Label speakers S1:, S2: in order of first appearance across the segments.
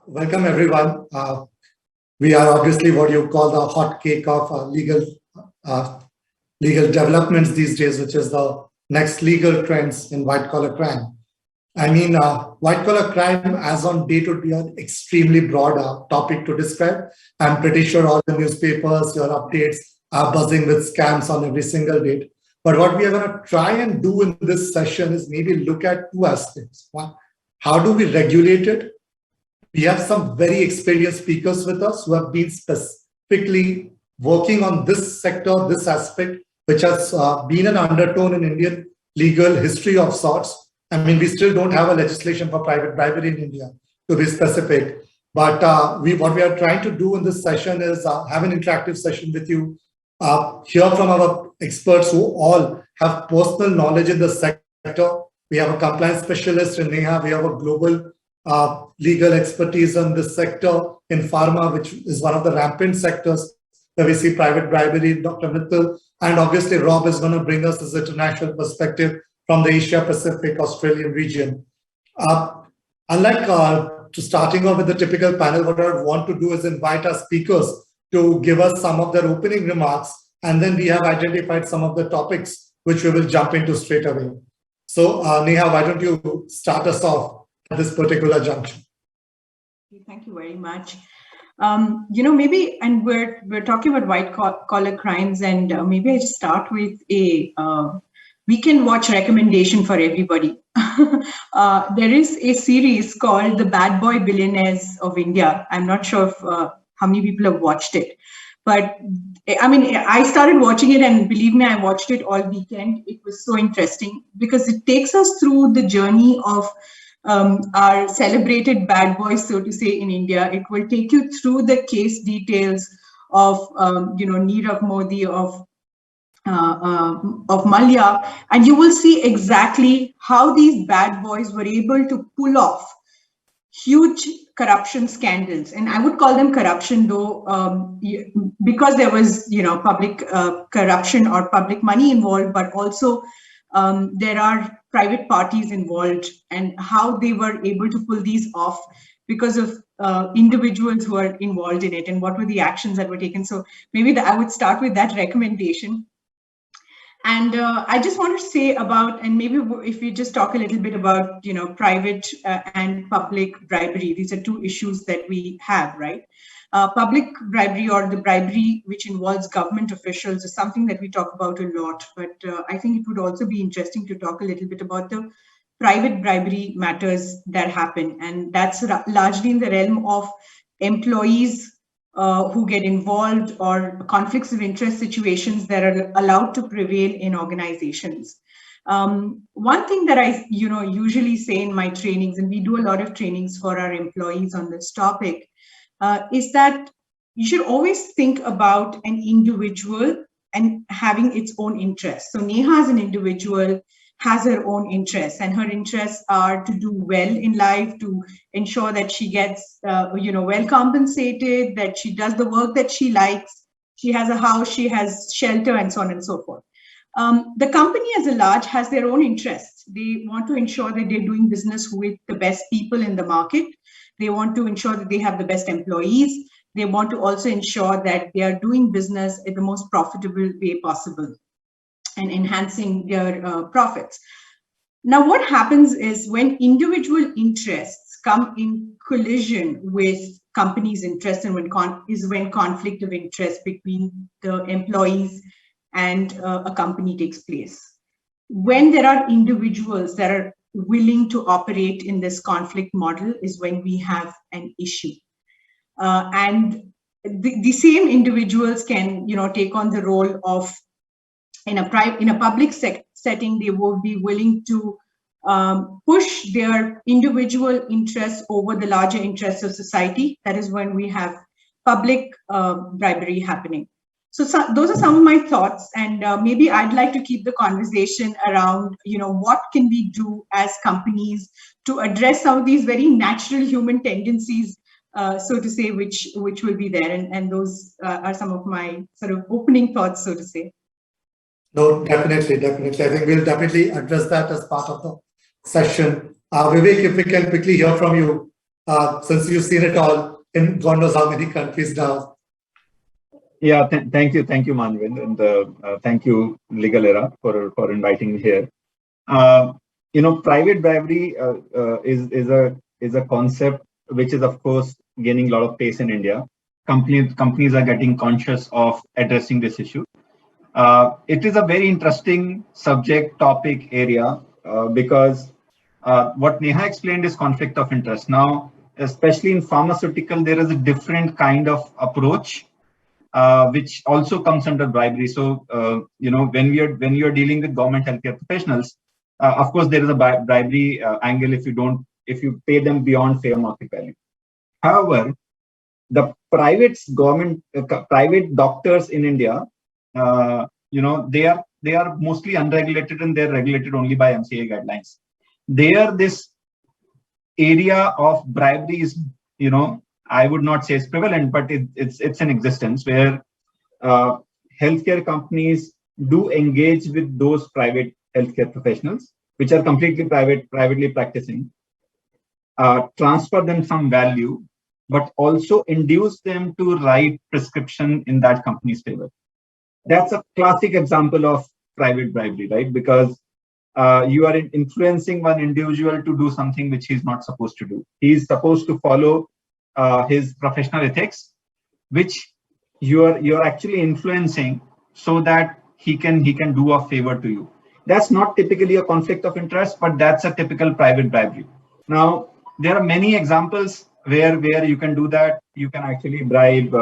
S1: Welcome, everyone. We are obviously what you call the hot cake of uh, legal developments these days, which is the next legal trends in white collar crime. White collar crime as on date would be an extremely broad topic to describe. I'm pretty sure all the newspapers, your updates are buzzing with scams on every single date. But what we are going to try and do in this session is maybe look at two aspects. One, how do we regulate it? We have some very experienced speakers with us who have been specifically working on this sector, this aspect, which has been an undertone in Indian legal history of sorts. We still don't have a legislation for private bribery in India, to be specific. But what we are trying to do in this session is have an interactive session with you, hear from our experts who all have personal knowledge in the sector. We have a compliance specialist in Neha. We have a global legal expertise in this sector in pharma, which is one of the rampant sectors where we see private bribery, Dr. Mittal. And obviously, Rob is going to bring us this international perspective from the Asia Pacific Australian region. Unlike starting off with the typical panel, what I want to do is invite our speakers to give us some of their opening remarks. And then we have identified some of the topics which we will jump into straight away. So Neha, why don't you start us off at this particular junction?
S2: Thank you very much. Maybe, and we're talking about white collar crimes, and maybe I just start with a weekend watch recommendation for everybody. There is a series called The Bad Boy Billionaires of India. I'm not sure if, how many people have watched it, but I started watching it, and believe me, I watched it all weekend. It was so interesting because it takes us through the journey of our celebrated bad boys, so to say, in India. It will take you through the case details of, Nirav Modi, of Mallya, and you will see exactly how these bad boys were able to pull off huge corruption scandals. And I would call them corruption, though, because there was, public corruption or public money involved, but also there are private parties involved, and how they were able to pull these off because of individuals who are involved in it, and what were the actions that were taken. So maybe I would start with that recommendation. And I just want to say about, and maybe if we just talk a little bit about, private and public bribery. These are two issues that we have, right? Public bribery, or the bribery which involves government officials, is something that we talk about a lot. But I think it would also be interesting to talk a little bit about the private bribery matters that happen. And that's largely in the realm of employees who get involved, or conflicts of interest situations that are allowed to prevail in organizations. One thing that I usually say in my trainings, and we do a lot of trainings for our employees on this topic, is that you should always think about an individual and having its own interests. So Neha, as an individual, has her own interests, and her interests are to do well in life, to ensure that she gets, well compensated, that she does the work that she likes, she has a house, she has shelter, and so on and so forth. The company as a large has their own interests. They want to ensure that they're doing business with the best people in the market. They want to ensure that they have the best employees. They want to also ensure that they are doing business in the most profitable way possible and enhancing their profits. Now, what happens is when individual interests come in collision with companies' interests, and when conflict of interest between the employees and a company takes place. When there are individuals that are willing to operate in this conflict model is when we have an issue. And the same individuals can, take on the role of, in a public setting, they will be willing to push their individual interests over the larger interests of society. That is when we have public bribery happening. So those are some of my thoughts, and maybe I'd like to keep the conversation around, what can we do as companies to address some of these very natural human tendencies, so to say, which will be there, and those are some of my sort of opening thoughts, so to say.
S1: No, definitely. I think we'll definitely address that as part of the session. Vivek, if we can quickly hear from you, since you've seen it all in God knows how many countries now.
S3: Yeah, thank you, Manvind, and thank you, Legal Era, for inviting me here. Private bribery is a concept which is, of course, gaining a lot of pace in India. Companies are getting conscious of addressing this issue. It is a very interesting subject topic area because what Neha explained is conflict of interest. Now, especially in pharmaceutical, there is a different kind of approach which also comes under bribery. So, when you're dealing with government healthcare professionals, of course, there is a bribery angle if you pay them beyond fair market value. However, the private doctors in India, they are mostly unregulated and they're regulated only by MCA guidelines. There, this area of bribery is, I would not say it's prevalent, but it's in existence where healthcare companies do engage with those private healthcare professionals, which are completely privately practicing, transfer them some value, but also induce them to write prescription in that company's favor. That's a classic example of private bribery, right? Because you are influencing one individual to do something which he's not supposed to do. He's supposed to follow his professional ethics, which you're actually influencing so that he can do a favor to you. That's not typically a conflict of interest, but that's a typical private bribery. Now, there are many examples where you can do that. You can actually bribe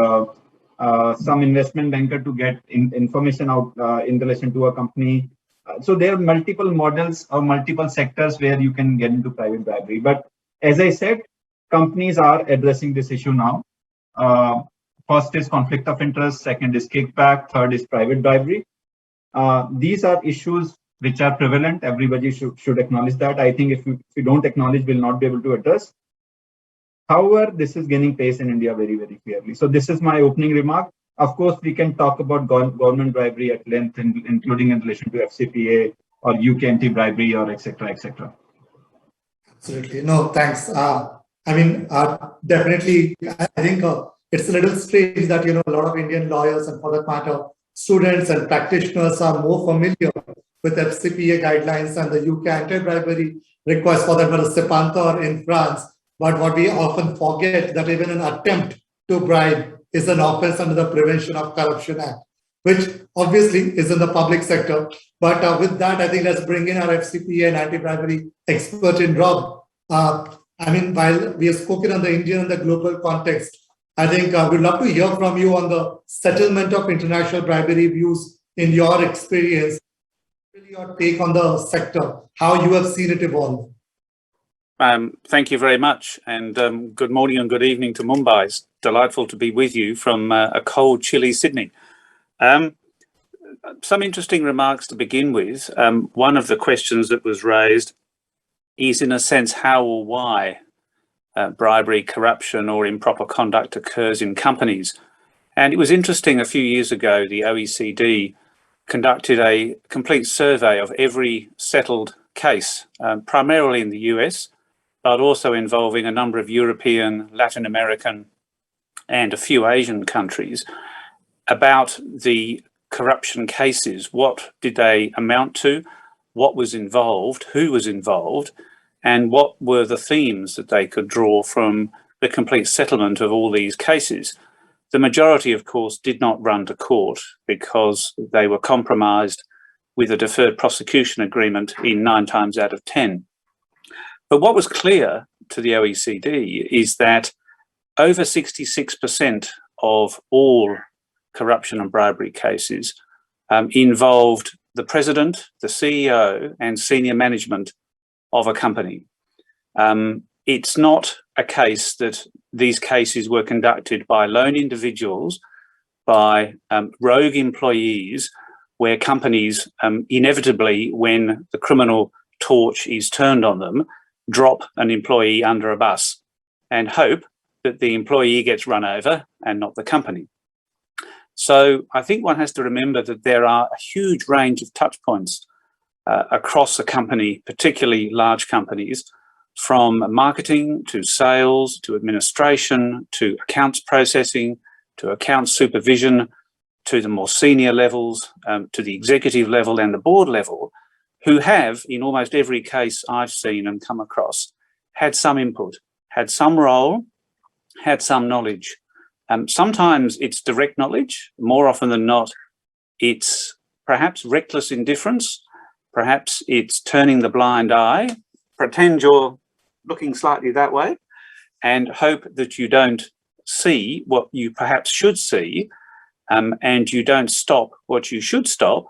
S3: some investment banker to get information out in relation to a company. So there are multiple models or multiple sectors where you can get into private bribery. But as I said, companies are addressing this issue now. First is conflict of interest, second is kickback, third is private bribery. These are issues which are prevalent. Everybody should acknowledge that. I think if you don't acknowledge, we'll not be able to address. However, this is gaining pace in India very, very clearly. So this is my opening remark. Of course, we can talk about government bribery at length, including in relation to FCPA or UK anti-bribery or etc. etc.
S1: Absolutely. No, thanks. Definitely, I think it's a little strange that, a lot of Indian lawyers and for that matter, students and practitioners are more familiar with FCPA guidelines and the UK anti-bribery request for that matter, CEPANTHOR in France. But what we often forget that even an attempt to bribe is an offense under the Prevention of Corruption Act, which obviously is in the public sector. But with that, I think let's bring in our FCPA and anti-bribery expert in Rob. While we have spoken on the Indian and the global context, I think we'd love to hear from you on the settlement of international bribery views in your experience, your take on the sector, how you have seen it evolve.
S4: Thank you very much, and good morning and good evening to Mumbai. It's delightful to be with you from a cold, chilly Sydney. Some interesting remarks to begin with. One of the questions that was raised is, in a sense, how or why bribery, corruption or improper conduct occurs in companies. And it was interesting, a few years ago, the OECD conducted a complete survey of every settled case, primarily in the US, but also involving a number of European, Latin American, and a few Asian countries, about the corruption cases. What did they amount to? What was involved? Who was involved? And what were the themes that they could draw from the complete settlement of all these cases? The majority, of course, did not run to court because they were compromised with a deferred prosecution agreement in 9 times out of 10. But what was clear to the OECD is that over 66% of all corruption and bribery cases involved the president, the CEO, and senior management of a company. It's not a case that these cases were conducted by lone individuals, by rogue employees, where companies inevitably, when the criminal torch is turned on them, drop an employee under a bus and hope that the employee gets run over and not the company. So I think one has to remember that there are a huge range of touch points across a company, particularly large companies, from marketing to sales to administration to accounts processing to accounts supervision to the more senior levels, to the executive level and the board level, who have, in almost every case I've seen and come across, had some input, had some role, had some knowledge. Sometimes it's direct knowledge. More often than not, it's perhaps reckless indifference. Perhaps it's turning the blind eye, pretend you're looking slightly that way, and hope that you don't see what you perhaps should see, and you don't stop what you should stop.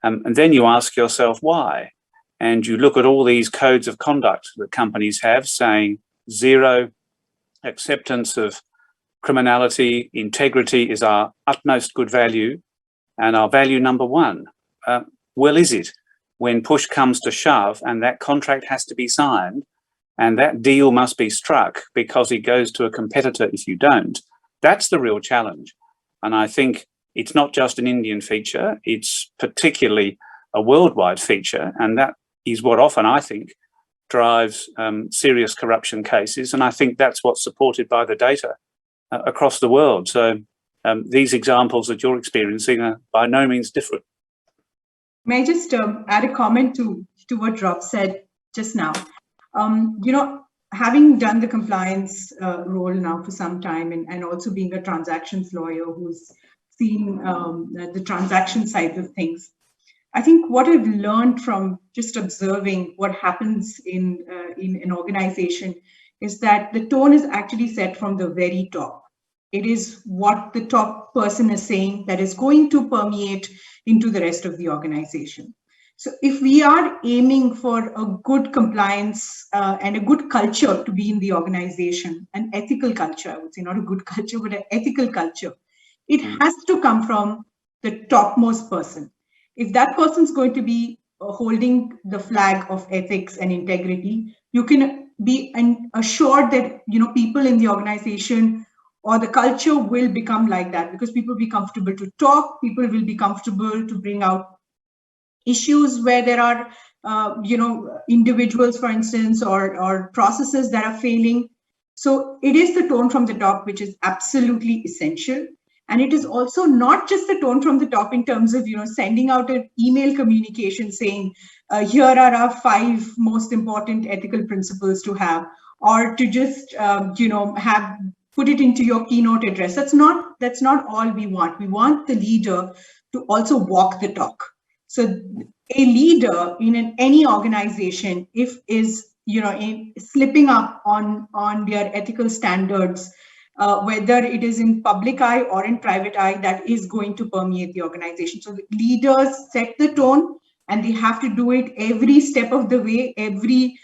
S4: And then you ask yourself why. And you look at all these codes of conduct that companies have saying zero acceptance of criminality, integrity is our utmost good value and our value number one. Well, is it when push comes to shove and that contract has to be signed and that deal must be struck because it goes to a competitor if you don't? That's the real challenge. And I think it's not just an Indian feature, it's particularly a worldwide feature. And that is what often, I think, drives serious corruption cases. And I think that's what's supported by the data across the world. So these examples that you're experiencing are by no means different.
S2: May I just add a comment to what Rob said just now? Having done the compliance role now for some time and also being a transactions lawyer who's seen the transaction side of things, I think what I've learned from just observing what happens in an organization is that the tone is actually set from the very top. It is what the top person is saying that is going to permeate into the rest of the organization. So if we are aiming for a good compliance and a good culture to be in the organization, an ethical culture, I would say, not a good culture, but an ethical culture, it has to come from the topmost person. If that person's going to be holding the flag of ethics and integrity, you can be assured that people in the organization or the culture will become like that, because people will be comfortable to talk, people will be comfortable to bring out issues where there are individuals, for instance, or processes that are failing. So it is the tone from the top which is absolutely essential. And it is also not just the tone from the top in terms of sending out an email communication saying here are our 5 most important ethical principles to have, or to just put it into your keynote address. That's not all we want. We want the leader to also walk the talk. So a leader in any organization, if is slipping up on their ethical standards, whether it is in public eye or in private eye, that is going to permeate the organization. So the leaders set the tone, and they have to do it every step of the way, every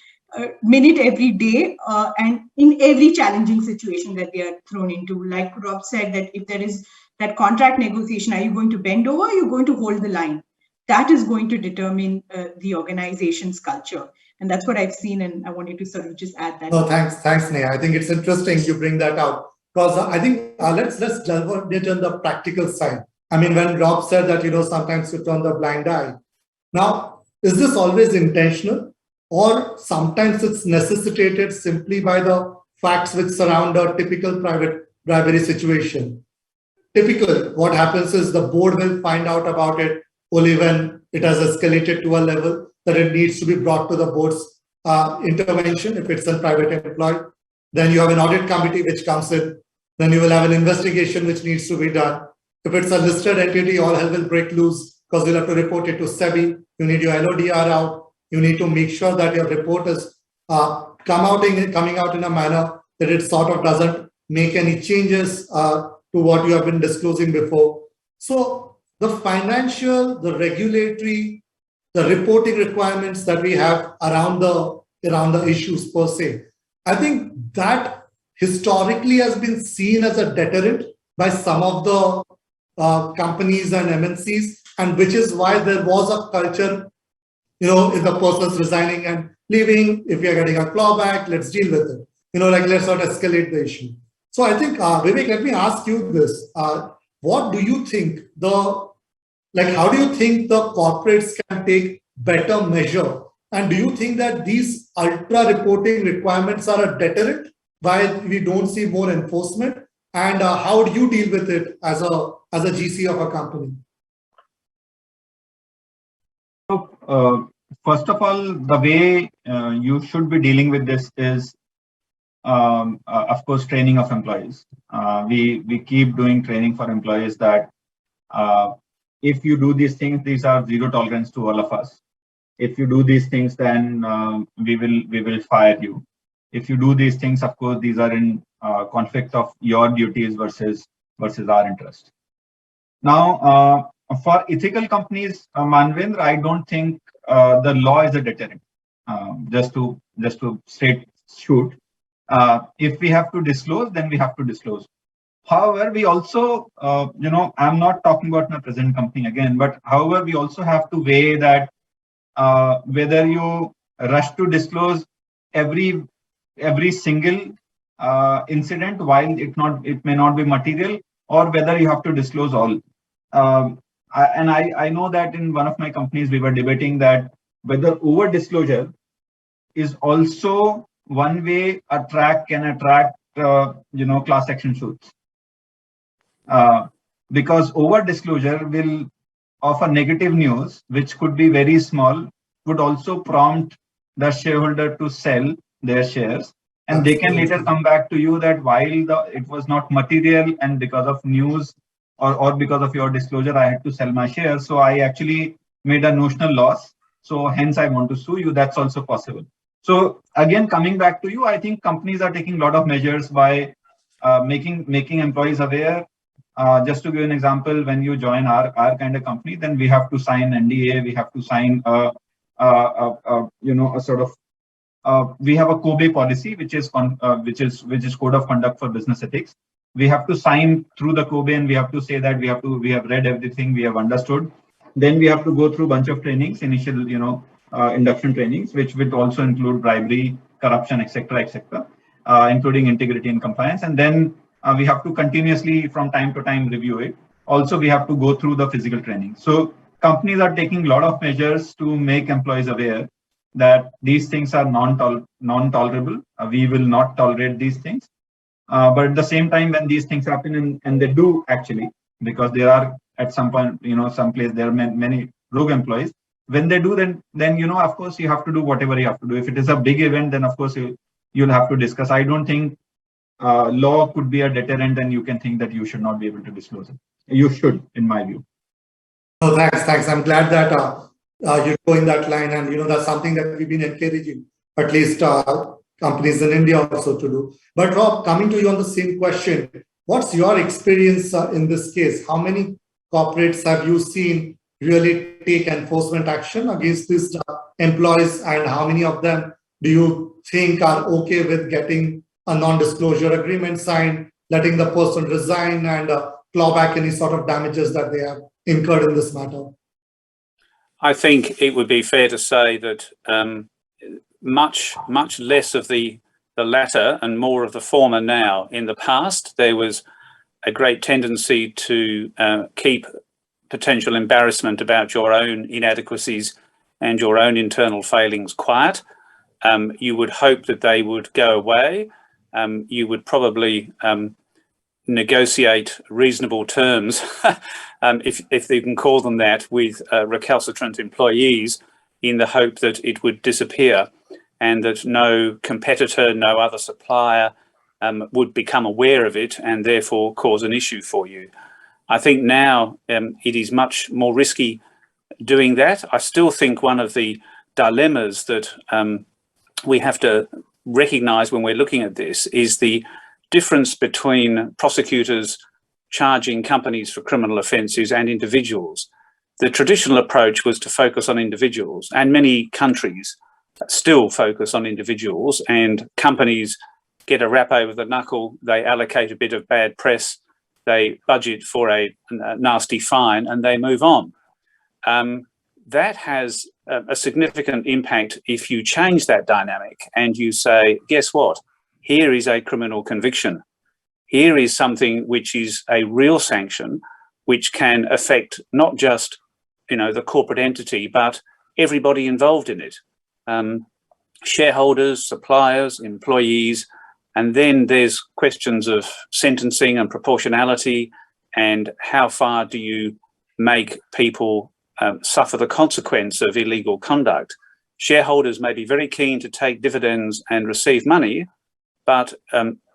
S2: minute, every day, and in every challenging situation that they are thrown into. Like Rob said, that if there is that contract negotiation, are you going to bend over? Or are you going to hold the line? That is going to determine the organization's culture. And that's what I've seen. And I wanted to sort of just add that.
S1: No, thanks, Neha. I think it's interesting you bring that out, because I think let's delve it on the practical side. I mean, when Rob said that, sometimes you turn the blind eye. Now, is this always intentional, or sometimes it's necessitated simply by the facts which surround a typical private bribery situation? Typical, what happens is the board will find out about it only when it has escalated to a level that it needs to be brought to the board's intervention if it's a private employee. Then you have an audit committee which comes in. Then you will have an investigation which needs to be done. If it's a listed entity, all hell will break loose because you'll have to report it to SEBI. You need your LODR out. You need to make sure that your report is coming out in a manner that it sort of doesn't make any changes to what you have been disclosing before. So the financial, the regulatory, the reporting requirements that we have around the issues per se, I think that historically has been seen as a deterrent by some of the companies and MNCs, and which is why there was a culture, if the person's resigning and leaving, if you're getting a clawback, let's deal with it. Let's not escalate the issue. So I think, Vivek, let me ask you this. What do you think how do you think the corporates can take better measure And do you think that these ultra reporting requirements are a deterrent while we don't see more enforcement? And how do you deal with it as a GC of a company?
S3: So, first of all, the way you should be dealing with this is, of course, training of employees. We keep doing training for employees that if you do these things, these are zero tolerance to all of us. If you do these things, then we will fire you. If you do these things, of course, these are in conflict of your duties versus our interest. Now, for ethical companies, Manvendra, I don't think the law is a deterrent. Just to straight shoot, if we have to disclose, then we have to disclose. However, we also, I'm not talking about my present company again, but however, we also have to weigh that whether you rush to disclose every single incident while it may not be material, or whether you have to disclose all. I know that in one of my companies we were debating that whether over disclosure is also one way a track can attract class action suits, because over disclosure will offer negative news, which could be very small, would also prompt the shareholder to sell their shares, and they can later come back to you that while it was not material and because of news or because of your disclosure, I had to sell my shares. So I actually made a notional loss. So hence I want to sue you. That's also possible. So again, coming back to you, I think companies are taking a lot of measures by making employees aware. Just to give an example, when you join our kind of company, then we have to sign NDA. We have to sign we have a Kobe policy, which is code of conduct for business ethics. We have to sign through the Kobe, and we have to say that we have read everything, we have understood. Then we have to go through a bunch of trainings, initial induction trainings, which would also include bribery, corruption, etc., including integrity and compliance. And then we have to continuously, from time to time, review it. Also, we have to go through the physical training. So companies are taking a lot of measures to make employees aware that these things are non-tolerable. We will not tolerate these things. But at the same time, when these things happen, and they do actually, because there are at some point, some place there are many rogue employees. When they do, then of course, you have to do whatever you have to do. If it is a big event, then of course you'll have to discuss. I don't think law could be a deterrent, and you can think that you should not be able to disclose it. You should, in my view.
S1: Oh, thanks. I'm glad that you're going that line, and that's something that we've been encouraging, at least companies in India also to do. But Rob, coming to you on the same question, what's your experience in this case? How many corporates have you seen really take enforcement action against these employees, and how many of them do you think are okay with getting a non-disclosure agreement signed, letting the person resign and claw back any sort of damages that they have incurred in this matter?
S4: I think it would be fair to say that much less of the latter and more of the former now. In the past, there was a great tendency to keep potential embarrassment about your own inadequacies and your own internal failings quiet. You would hope that they would go away. You would probably negotiate reasonable terms, if you can call them that, with recalcitrant employees, in the hope that it would disappear and that no competitor, no other supplier would become aware of it and therefore cause an issue for you. I think now it is much more risky doing that. I still think one of the dilemmas that we have to recognize when we're looking at this is the difference between prosecutors charging companies for criminal offences and individuals. The traditional approach was to focus on individuals, and many countries still focus on individuals, and companies get a rap over the knuckle, they allocate a bit of bad press, they budget for a nasty fine, and they move on. That has a significant impact if you change that dynamic and you say, guess what? Here is a criminal conviction. Here is something which is a real sanction, which can affect not just, the corporate entity, but everybody involved in it. shareholders, suppliers, employees, and then there's questions of sentencing and proportionality and how far do you make people suffer the consequence of illegal conduct. Shareholders may be very keen to take dividends and receive money, but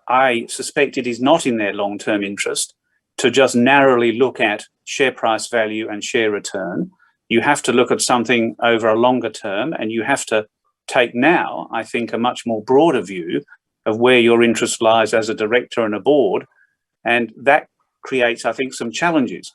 S4: I suspect it is not in their long-term interest to just narrowly look at share price value and share return. You have to look at something over a longer term, and you have to take now, I think, a much more broader view of where your interest lies as a director and a board. And that creates, I think, some challenges.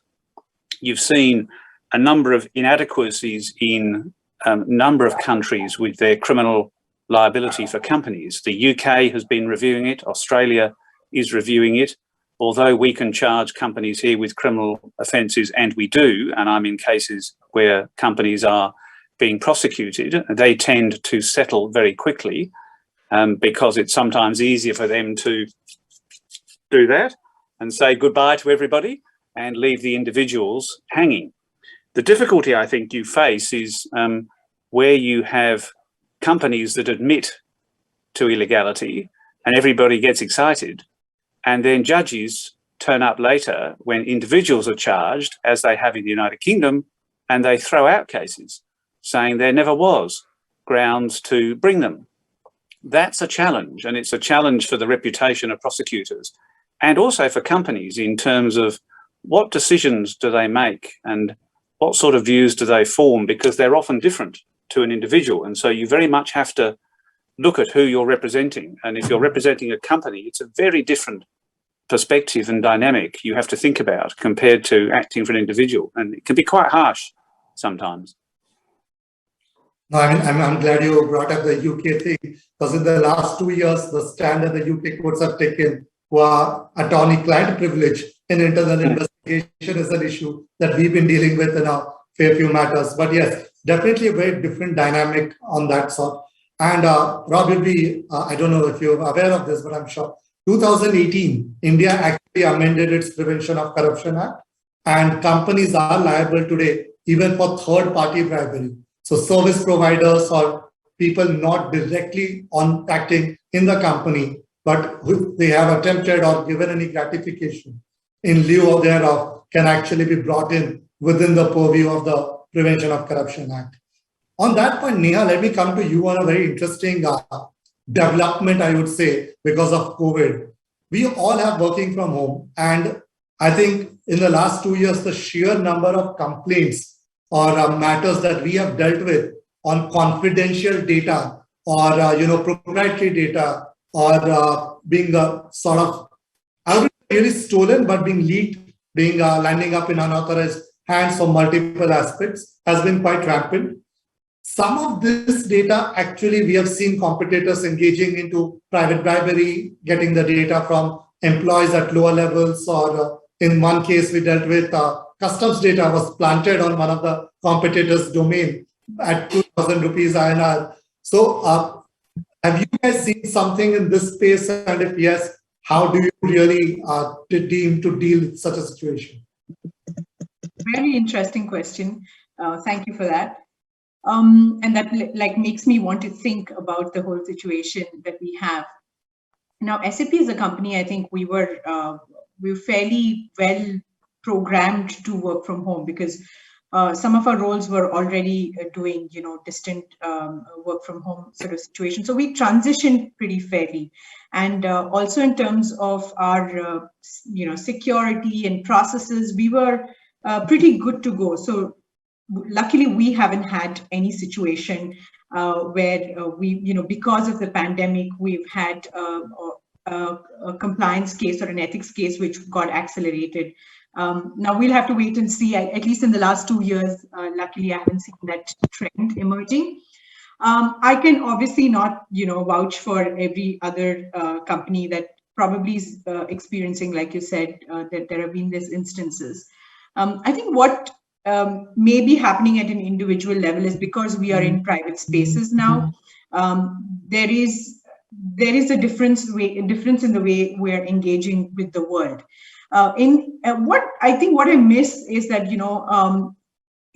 S4: You've seen a number of inadequacies in a number of countries with their criminal liability for companies. The UK has been reviewing it. Australia is reviewing it. Although we can charge companies here with criminal offences, and we do, and I'm in cases where companies are being prosecuted, they tend to settle very quickly because it's sometimes easier for them to do that and say goodbye to everybody and leave the individuals hanging. The difficulty I think you face is where you have companies that admit to illegality and everybody gets excited, and then judges turn up later when individuals are charged, as they have in the United Kingdom, and they throw out cases saying there never was grounds to bring them. That's a challenge, and it's a challenge for the reputation of prosecutors and also for companies in terms of what decisions do they make and what sort of views do they form, because they're often different to an individual. And so you very much have to look at who you're representing. And if you're representing a company, it's a very different perspective and dynamic you have to think about compared to acting for an individual. And it can be quite harsh sometimes.
S1: No, I mean, I'm glad you brought up the UK thing, because in the last 2 years, the stand that the UK courts have taken for attorney-client privilege in internal investigation is an issue that we've been dealing with in a fair few matters. But yes, definitely a very different dynamic on that sort. And probably, I don't know if you're aware of this, but I'm sure 2018, India actually amended its Prevention of Corruption Act, and companies are liable today even for third-party bribery. So service providers or people not directly acting in the company, but they have attempted or given any gratification in lieu of thereof, can actually be brought in within the purview of the Prevention of Corruption Act. On that point, Neha, let me come to you on a very interesting development, I would say, because of COVID. We all have working from home. And I think in the last 2 years, the sheer number of complaints or matters that we have dealt with on confidential data or proprietary data or being sort of, I wouldn't really stolen, but being leaked, being landing up in unauthorized hands for multiple aspects has been quite rampant. Some of this data, actually, we have seen competitors engaging into private bribery, getting the data from employees at lower levels, or in one case we dealt with customs data was planted on one of the competitors' domain at 2,000 rupees INR. So have you guys seen something in this space? And if yes, how do you really deem to deal with such a situation?
S2: Very interesting question. Thank you for that. And that makes me want to think about the whole situation that we have. Now, SAP as a company, I think we were fairly well programmed to work from home, because some of our roles were already doing, distant work from home sort of situation. So we transitioned pretty fairly. And also in terms of our, security and processes, we were pretty good to go. So luckily, we haven't had any situation where we, because of the pandemic, we've had a compliance case or an ethics case which got accelerated. Now we'll have to wait and see. At least in the last 2 years, luckily, I haven't seen that trend emerging. I can obviously not, vouch for every other company that probably is experiencing, like you said, that there have been these instances. I think what may be happening at an individual level is because we are in private spaces now. There is a difference in the way we're engaging with the world. What I miss is that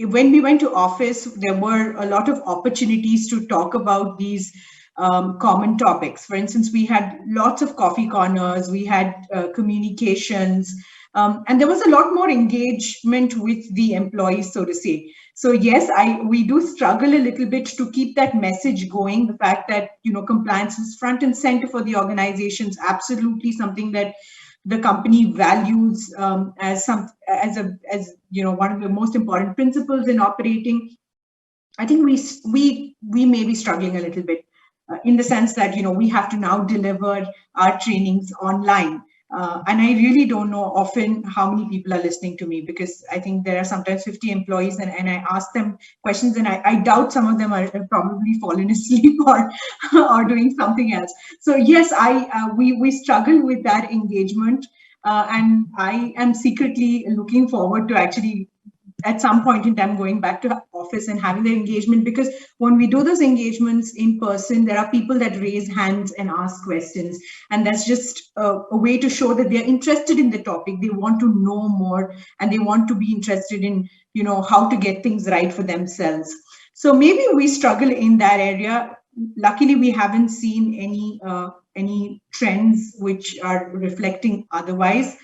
S2: when we went to office, there were a lot of opportunities to talk about these common topics. For instance, we had lots of coffee corners, we had communications, and there was a lot more engagement with the employees, so to say. So yes, we do struggle a little bit to keep that message going. The fact that, you know, compliance is front and center for the organizations, absolutely something that the company values as you know, one of the most important principles in operating. I think we may be struggling a little bit in the sense that, you know, we have to now deliver our trainings online. And I really don't know often how many people are listening to me, because I think there are sometimes 50 employees and I ask them questions and I doubt some of them are probably fallen asleep or doing something else. So yes, we struggle with that engagement, and I am secretly looking forward to actually at some point in time going back to office and having the engagement, because when we do those engagements in person, there are people that raise hands and ask questions, and that's just a way to show that they're interested in the topic, they want to know more, and they want to be interested in, you know, how to get things right for themselves. So maybe we struggle in that area. Luckily, we haven't seen any trends which are reflecting otherwise.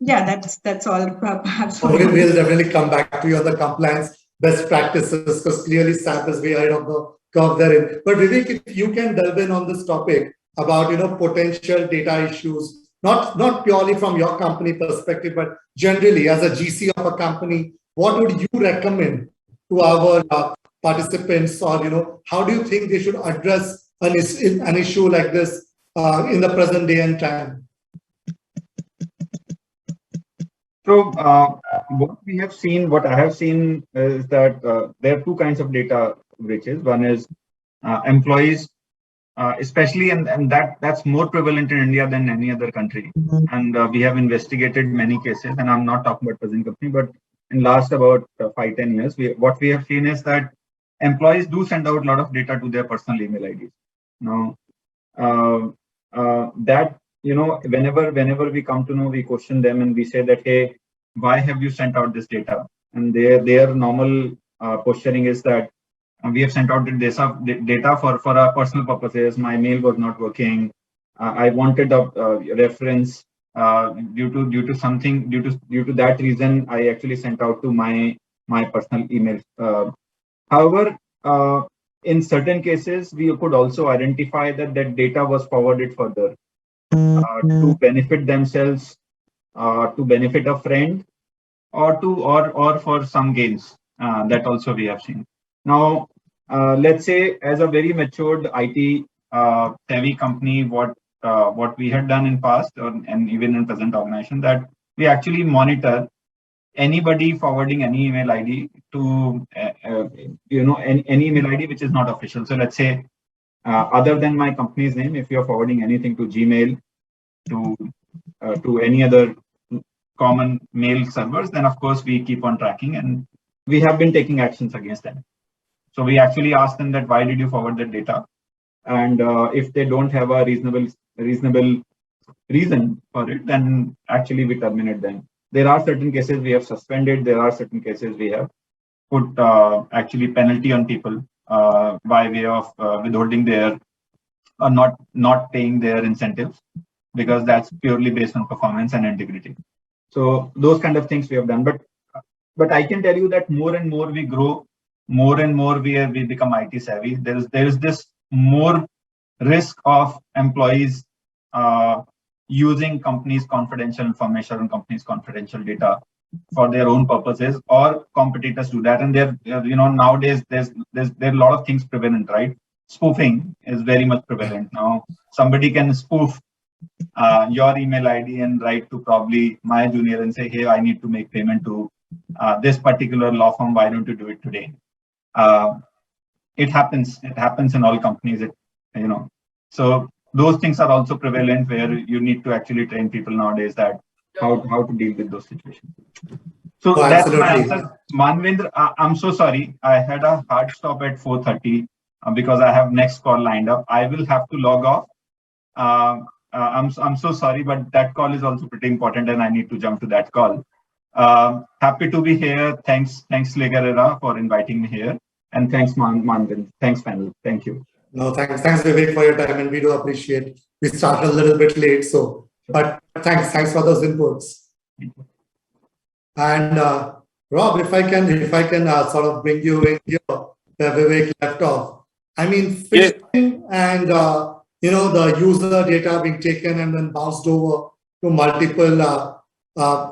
S2: Yeah, that's all. Perhaps
S1: We'll definitely come back to you on the compliance best practices, because clearly SAP is way ahead of the curve therein. But Vivek, if you can delve in on this topic about, you know, potential data issues, not purely from your company perspective, but generally as a GC of a company, what would you recommend to our participants, or, you know, how do you think they should address an issue like this in the present day and time?
S3: So what we have seen, what I have seen is that there are two kinds of data breaches. One is employees, especially, and that's more prevalent in India than any other country. And we have investigated many cases, and I'm not talking about present company, but in last about 5-10 years, what we have seen is that employees do send out a lot of data to their personal email IDs. Now, that, you know, whenever we come to know, we question them and we say that, hey, why have you sent out this data? And their normal questioning is that we have sent out the data for our personal purposes. My mail was not working. I wanted a reference due to that reason. I actually sent out to my personal email. However, in certain cases, we could also identify that data was forwarded further to benefit themselves, to benefit a friend, or for some gains. That also we have seen. Now, let's say as a very matured IT savvy company, what we had done in past and even in present organization, that we actually monitor anybody forwarding any email ID to any email ID which is not official. So let's say other than my company's name, if you're forwarding anything to Gmail, to any other common mail servers, then of course we keep on tracking, and we have been taking actions against them. So we actually ask them that why did you forward that data, and if they don't have a reasonable reason for it, then actually we terminate them. There are certain cases we have suspended. There are certain cases we have put actually penalty on people by way of withholding their or not paying their incentives, because that's purely based on performance and integrity. So those kind of things we have done. But I can tell you that more and more we grow, more and more we become IT savvy. There is this more risk of employees using companies' confidential information and companies' confidential data for their own purposes, or competitors do that. And nowadays there are a lot of things prevalent, right? Spoofing is very much prevalent now. Somebody can spoof your email ID and write to probably my junior and say, hey, I need to make payment to this particular law firm. Why don't you do it today? It happens in all companies, so those things are also prevalent, where you need to actually train people nowadays that how to deal with those situations. So that's my answer. Manvendra, I'm so sorry. I had a hard stop at 4:30 because I have next call lined up. I will have to log off. I'm so sorry, but that call is also pretty important and I need to jump to that call. Happy to be here. Thanks, Legarera, for inviting me here. And thanks, Mandan. Thanks, panel. Thank you.
S1: No, thanks, Vivek, for your time, and we do appreciate. We started a little bit late, but thanks for those inputs. And Rob, if I can sort of bring you in here where Vivek left off. I mean, phishing and the user data being taken and then bounced over to multiple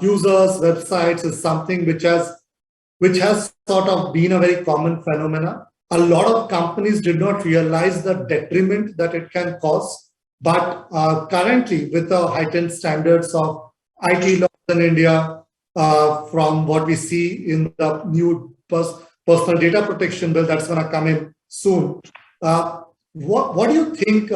S1: users, websites is something which has sort of been a very common phenomena. A lot of companies did not realize the detriment that it can cause, but currently with the heightened standards of IT laws in India, from what we see in the new personal data protection bill that's going to come in soon, what do you think?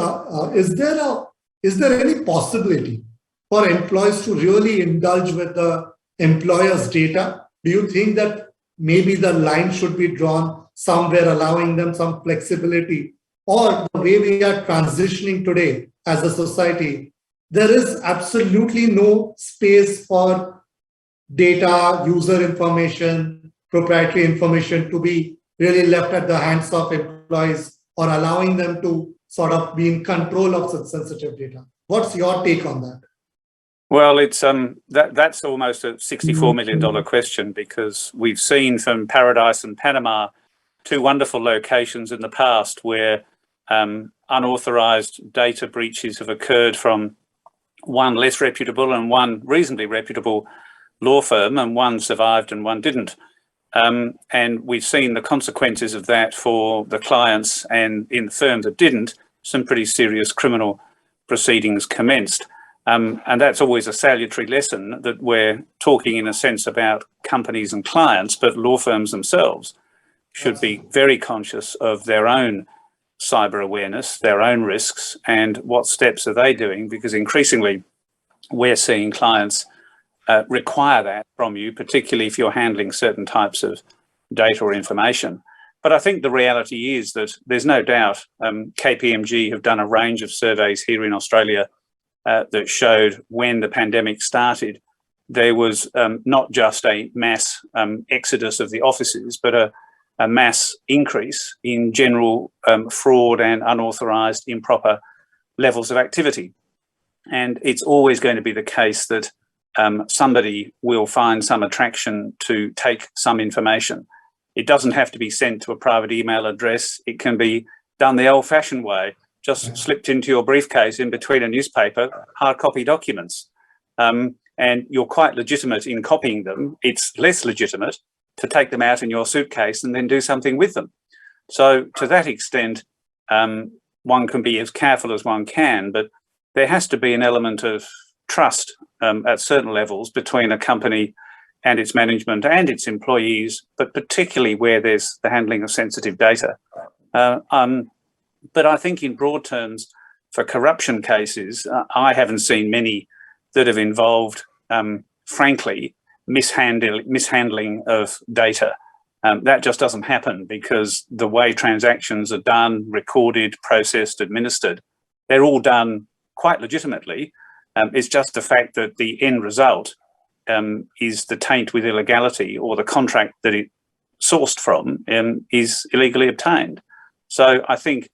S1: Is there any possibility for employees to really indulge with the employer's data? Do you think that maybe the line should be drawn somewhere, allowing them some flexibility? Or the way we are transitioning today as a society, there is absolutely no space for data, user information, proprietary information to be really left at the hands of employees or allowing them to sort of be in control of such sensitive data. What's your take on that?
S4: Well, it's that's almost a $64 million question, because we've seen from Paradise and Panama, two wonderful locations in the past where unauthorized data breaches have occurred from one less reputable and one reasonably reputable law firm, and one survived and one didn't. And we've seen the consequences of that for the clients, and in the firm that didn't, some pretty serious criminal proceedings commenced. And that's always a salutary lesson, that we're talking in a sense about companies and clients, but law firms themselves should be very conscious of their own cyber awareness, their own risks, and what steps are they doing, because increasingly we're seeing clients require that from you, particularly if you're handling certain types of data or information. But I think the reality is that there's no doubt KPMG have done a range of surveys here in Australia that showed when the pandemic started, there was not just a mass exodus of the offices, but a mass increase in general fraud and unauthorized, improper levels of activity. And it's always going to be the case that somebody will find some attraction to take some information. It doesn't have to be sent to a private email address. It can be done the old-fashioned way, just slipped into your briefcase in between a newspaper, hard copy documents. And you're quite legitimate in copying them. It's less legitimate to take them out in your suitcase and then do something with them. So to that extent, one can be as careful as one can, but there has to be an element of trust at certain levels between a company and its management and its employees, but particularly where there's the handling of sensitive data. But I think in broad terms, for corruption cases, I haven't seen many that have involved, frankly, mishandling of data. That just doesn't happen, because the way transactions are done, recorded, processed, administered, they're all done quite legitimately. It's just the fact that the end result is the taint with illegality, or the contract that it sourced from is illegally obtained. So I think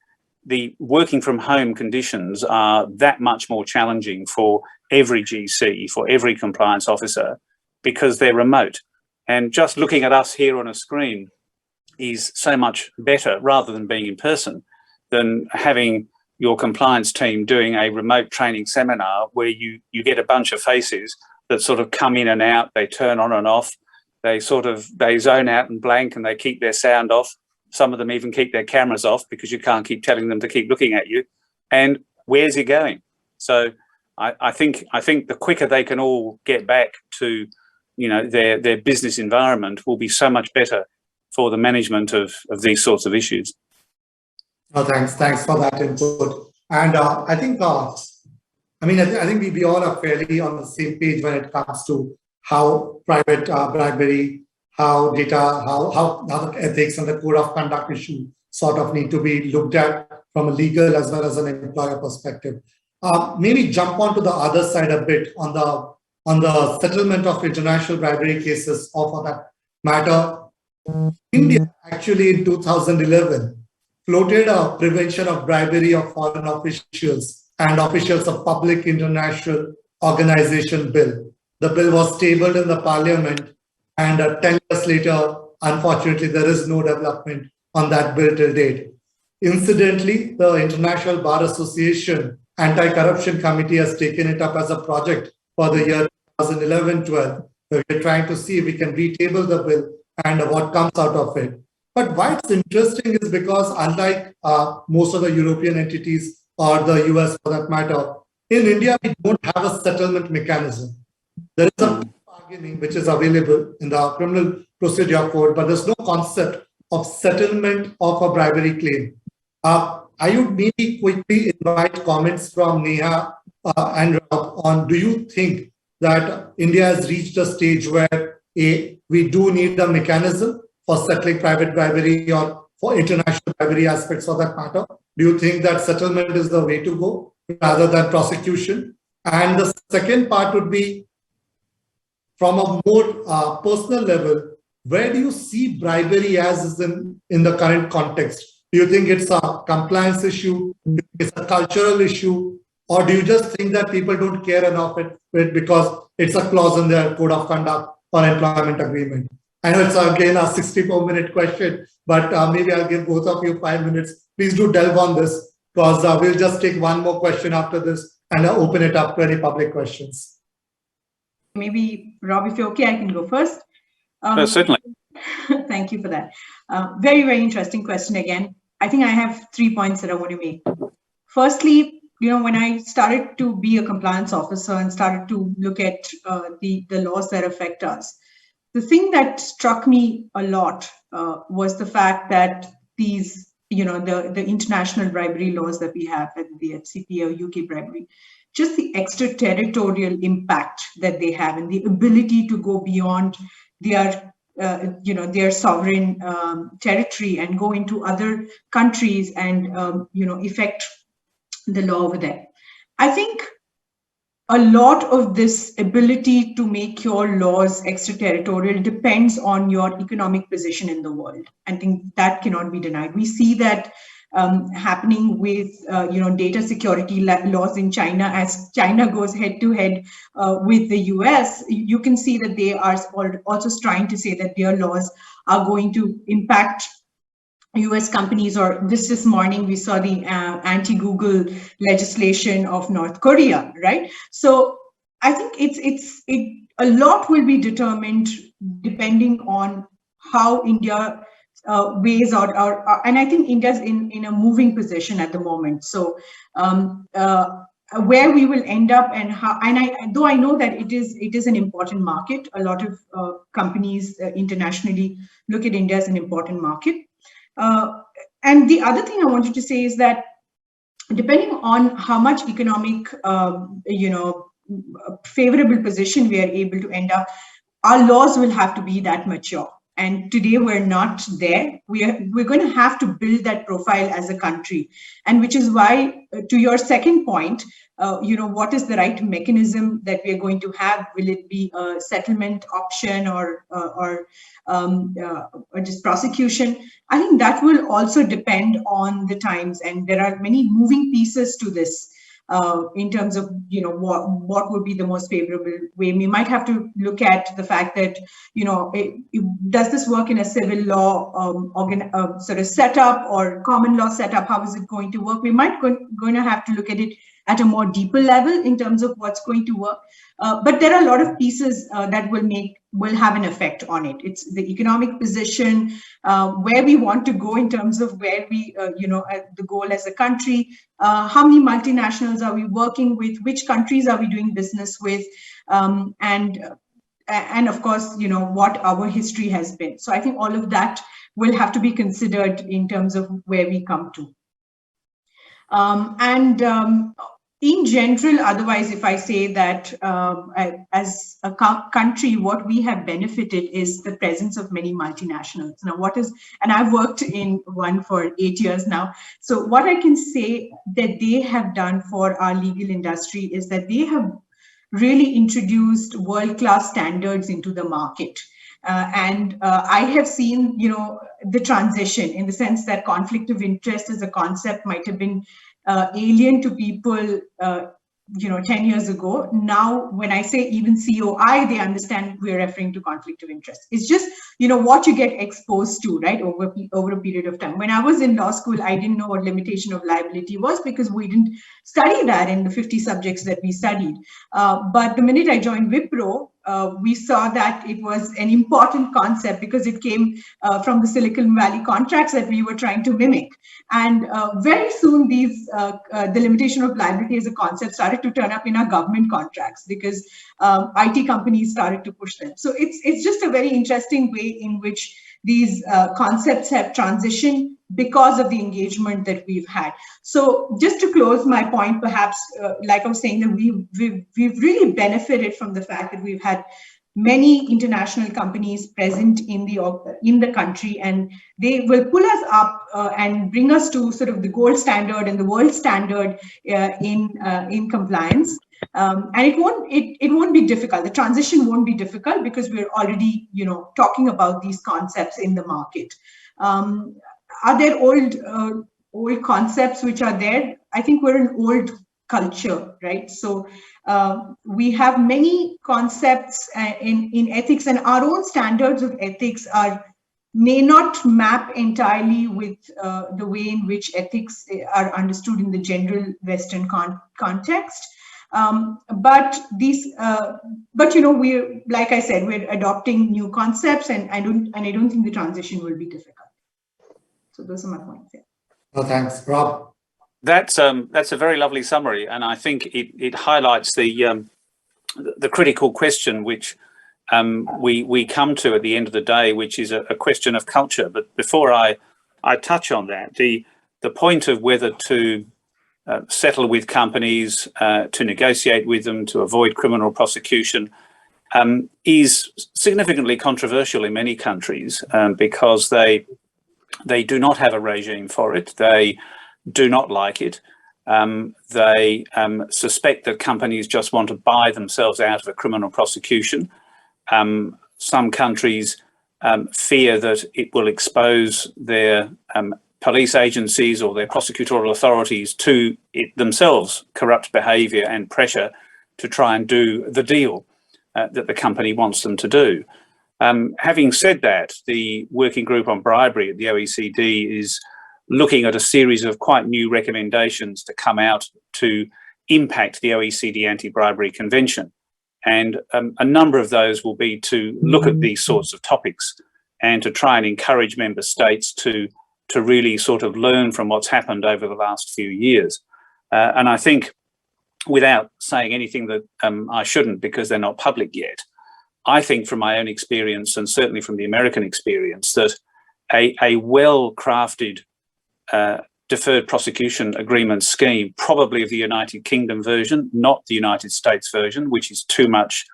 S4: the working from home conditions are that much more challenging for every GC, for every compliance officer, because they're remote. And just looking at us here on a screen is so much better, rather than being in person, than having your compliance team doing a remote training seminar where you get a bunch of faces that sort of come in and out, they turn on and off, they zone out and blank, and they keep their sound off. Some of them even keep their cameras off, because you can't keep telling them to keep looking at you. And where's he going? So I think the quicker they can all get back to, their business environment, will be so much better for the management of these sorts of issues.
S1: Oh, thanks for that input. And I think, I think we all are fairly on the same page when it comes to how private bribery, how data, how the ethics and the code of conduct issue sort of need to be looked at from a legal as well as an employer perspective. Maybe jump onto the other side a bit on the on the settlement of international bribery cases, or for that matter, India actually in 2011 floated a prevention of bribery of foreign officials and officials of public international organization bill. The bill was tabled in the parliament, and 10 years later, unfortunately, there is no development on that bill till date. Incidentally, the International Bar Association Anti-Corruption Committee has taken it up as a project for the year 2011-12, where we're trying to see if we can retable the bill and what comes out of it. But why it's interesting is because unlike most of the European entities or the US for that matter, in India, we don't have a settlement mechanism. There is a bargaining which is available in the criminal procedure code, but there's no concept of settlement of a bribery claim. I would maybe quickly invite comments from Neha and Rob on, do you think that India has reached a stage where we do need a mechanism for settling private bribery or for international bribery aspects for that matter? Do you think that settlement is the way to go rather than prosecution? And the second part would be, from a more personal level, where do you see bribery as in the current context? Do you think it's a compliance issue, it's a cultural issue, or do you just think that people don't care enough with because it's a clause in their code of conduct or employment agreement? I know it's again a 64-minute question, but maybe I'll give both of you 5 minutes. Please do delve on this, because we'll just take one more question after this and open it up to any public questions.
S2: Maybe, Rob, if you're okay, I can go first.
S4: Certainly.
S2: Thank you for that. Very, very interesting question again. I think I have 3 points that I want to make. Firstly, when I started to be a compliance officer and started to look at the laws that affect us, the thing that struck me a lot was the fact that these, the international bribery laws that we have, whether the FCPA or UK bribery, just the extraterritorial impact that they have and the ability to go beyond their their sovereign territory and go into other countries and affect the law over there. I think a lot of this ability to make your laws extraterritorial depends on your economic position in the world. I think that cannot be denied. We see that happening with data security laws in China. As China goes head to head with the US, you can see that they are also trying to say that their laws are going to impact US companies. Or this morning we saw the anti-Google legislation of North Korea, right? So I think a lot will be determined depending on how India ways out, and I think India's in a moving position at the moment. So where we will end up and how, and though I know that it is an important market, a lot of companies internationally look at India as an important market. And the other thing I wanted to say is that depending on how much economic, favorable position we are able to end up, our laws will have to be that mature. And today we're not there. We're going to have to build that profile as a country, and which is why, to your second point, what is the right mechanism that we're going to have? Will it be a settlement option or just prosecution? I think that will also depend on the times, and there are many moving pieces to this. In terms of what would be the most favorable way. We might have to look at the fact that does this work in a civil law sort of setup or common law setup? How is it going to work? We might going to have to look at it at a more deeper level in terms of what's going to work. But there are a lot of pieces that will have an effect on it. It's the economic position, where we want to go in terms of where we, the goal as a country, how many multinationals are we working with, which countries are we doing business with, and of course, what our history has been. So I think all of that will have to be considered in terms of where we come to. In general, otherwise, if I say that as a country, what we have benefited is the presence of many multinationals. Now, and I've worked in one for 8 years now. So what I can say that they have done for our legal industry is that they have really introduced world-class standards into the market. I have seen, the transition in the sense that conflict of interest as a concept might have been alien to people 10 years ago. Now, when I say even COI, they understand we're referring to conflict of interest. It's just, what you get exposed to, right, over a period of time. When I was in law school, I didn't know what limitation of liability was because we didn't study that in the 50 subjects that we studied. But the minute I joined Wipro, we saw that it was an important concept because it came from the Silicon Valley contracts that we were trying to mimic. And very soon, the limitation of liability as a concept started to turn up in our government contracts because IT companies started to push them. So it's just a very interesting way in which these concepts have transitioned because of the engagement that we've had. So just to close my point, perhaps, like I was saying, that we've really benefited from the fact that we've had many international companies present in the country, and they will pull us up and bring us to sort of the gold standard and the world standard in compliance. And it won't be difficult. The transition won't be difficult because we're already talking about these concepts in the market. Are there old concepts which are there? I think we're an old culture, right? So we have many concepts in ethics, and our own standards of ethics may not map entirely with the way in which ethics are understood in the general Western context. But we're, like I said, we're adopting new concepts, and I don't think the transition will be difficult. So those are my points. Yeah.
S1: Oh, thanks, Rob.
S4: That's a very lovely summary, and I think it highlights the critical question which we come to at the end of the day, which is a question of culture. But before I touch on that, the point of whether to settle with companies, to negotiate with them, to avoid criminal prosecution, is significantly controversial in many countries because they do not have a regime for it. They do not like it. They suspect that companies just want to buy themselves out of a criminal prosecution. Some countries fear that it will expose their police agencies or their prosecutorial authorities to it themselves corrupt behaviour and pressure to try and do the deal that the company wants them to do. Having said that, the Working Group on Bribery at the OECD is looking at a series of quite new recommendations to come out to impact the OECD Anti-Bribery Convention. And a number of those will be to look at these sorts of topics and to try and encourage member states to really sort of learn from what's happened over the last few years. And I think, without saying anything that I shouldn't because they're not public yet, I think from my own experience, and certainly from the American experience, that a well-crafted deferred prosecution agreement scheme, probably of the United Kingdom version, not the United States version, which is too much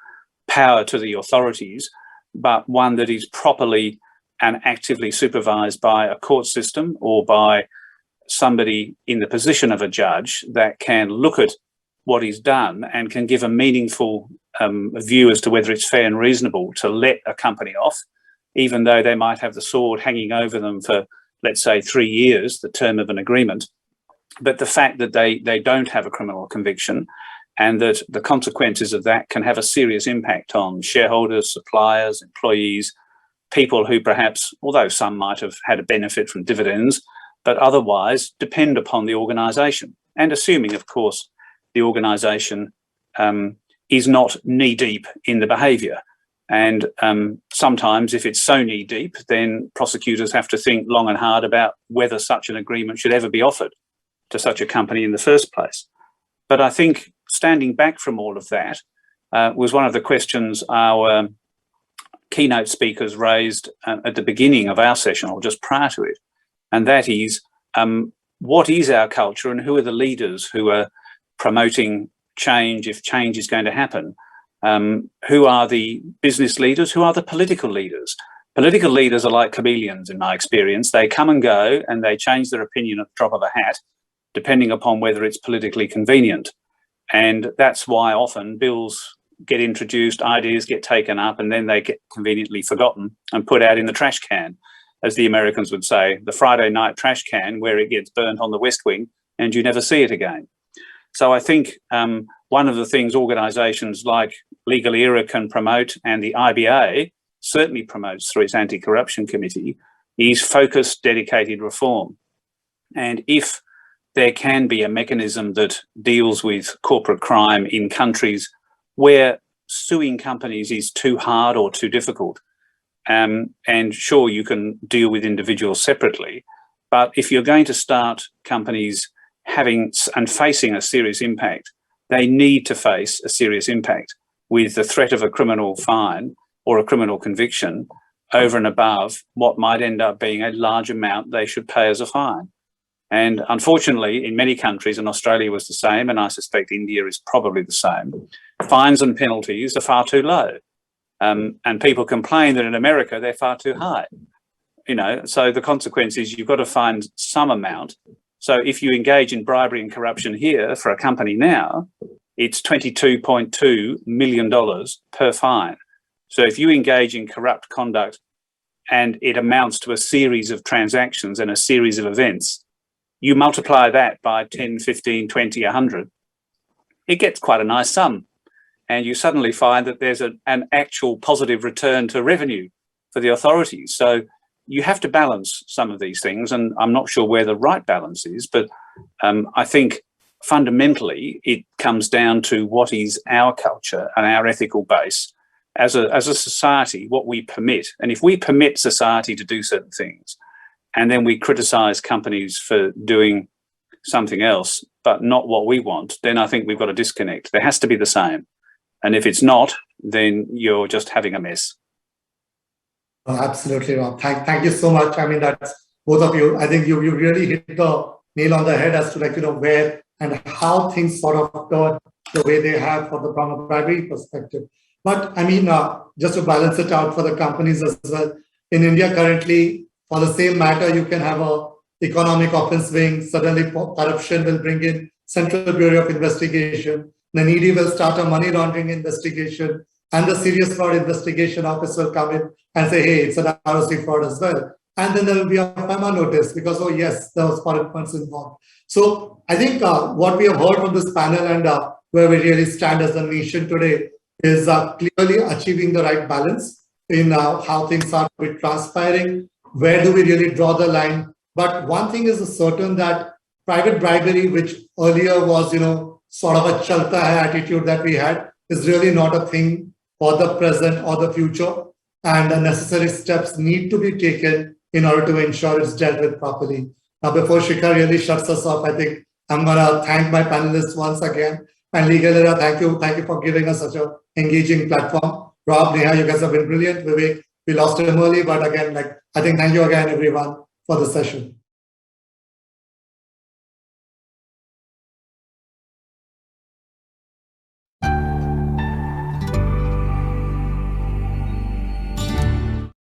S4: power to the authorities, but one that is properly and actively supervised by a court system or by somebody in the position of a judge that can look at what is done and can give a meaningful view as to whether it's fair and reasonable to let a company off, even though they might have the sword hanging over them for, let's say, 3 years, the term of an agreement. But the fact that they don't have a criminal conviction and that the consequences of that can have a serious impact on shareholders, suppliers, employees, people who perhaps, although some might have had a benefit from dividends, but otherwise depend upon the organisation. And assuming, of course, the organisation is not knee-deep in the behaviour. And sometimes if it's so knee-deep, then prosecutors have to think long and hard about whether such an agreement should ever be offered to such a company in the first place. But I think standing back from all of that was one of the questions our keynote speakers raised at the beginning of our session, or just prior to it. And that is, what is our culture and who are the leaders who are promoting change if change is going to happen? Who are the business leaders? Who are the political leaders? Political leaders are like chameleons in my experience. They come and go and they change their opinion at the drop of a hat, depending upon whether it's politically convenient. And that's why often bills get introduced, ideas get taken up, and then they get conveniently forgotten and put out in the trash can, as the Americans would say, the Friday night trash can, where it gets burnt on the West Wing and you never see it again. So I think one of the things organisations like Legal Era can promote, and the IBA certainly promotes through its anti-corruption committee, is focused, dedicated reform. And if there can be a mechanism that deals with corporate crime in countries where suing companies is too hard or too difficult, and sure, you can deal with individuals separately, but if you're going to start companies having and facing a serious impact, they need to face a serious impact with the threat of a criminal fine or a criminal conviction over and above what might end up being a large amount they should pay as a fine. And unfortunately, in many countries, and Australia was the same, and I suspect India is probably the same, fines and penalties are far too low. And people complain that in America, they're far too high. You know, so the consequence is you've got to find some amount. So if you engage in bribery and corruption here for a company now, it's $22.2 million per fine. So if you engage in corrupt conduct and it amounts to a series of transactions and a series of events, you multiply that by 10, 15, 20, 100, it gets quite a nice sum. And you suddenly find that there's an actual positive return to revenue for the authorities. So you have to balance some of these things, and I'm not sure where the right balance is, but I think fundamentally it comes down to what is our culture and our ethical base as a society, what we permit. And if we permit society to do certain things, and then we criticize companies for doing something else, but not what we want, then I think we've got a disconnect. There has to be the same. And if it's not, then you're just having a mess.
S1: Oh, absolutely, Rob. Thank you so much. I mean, that's both of you. I think you really hit the nail on the head as to, like, you know, where and how things sort of turn the way they have from a bribery perspective. But I mean, just to balance it out for the companies as well, in India currently, for the same matter, you can have a economic offense wing. Suddenly corruption will bring in Central Bureau of Investigation. Then ED will start a money laundering investigation, and the serious fraud investigation office will come in and say, hey, it's an ROC fraud as well. And then there will be a FEMA notice because, oh yes, there was foreign funds involved. So I think what we have heard from this panel and where we really stand as a nation today is clearly achieving the right balance in how things are transpiring. Where do we really draw the line? But one thing is certain, that private bribery, which earlier was, you know, sort of a chalta hai attitude that we had, is really not a thing for the present or the future. And the necessary steps need to be taken in order to ensure it's dealt with properly. Now, before Shikhar really shuts us off, I think I'm going to thank my panelists once again. And Legal Era, thank you for giving us such an engaging platform. Rob, Neha, you guys have been brilliant. Vivek, we lost him early, but again, like, I think thank you again, everyone, for the session.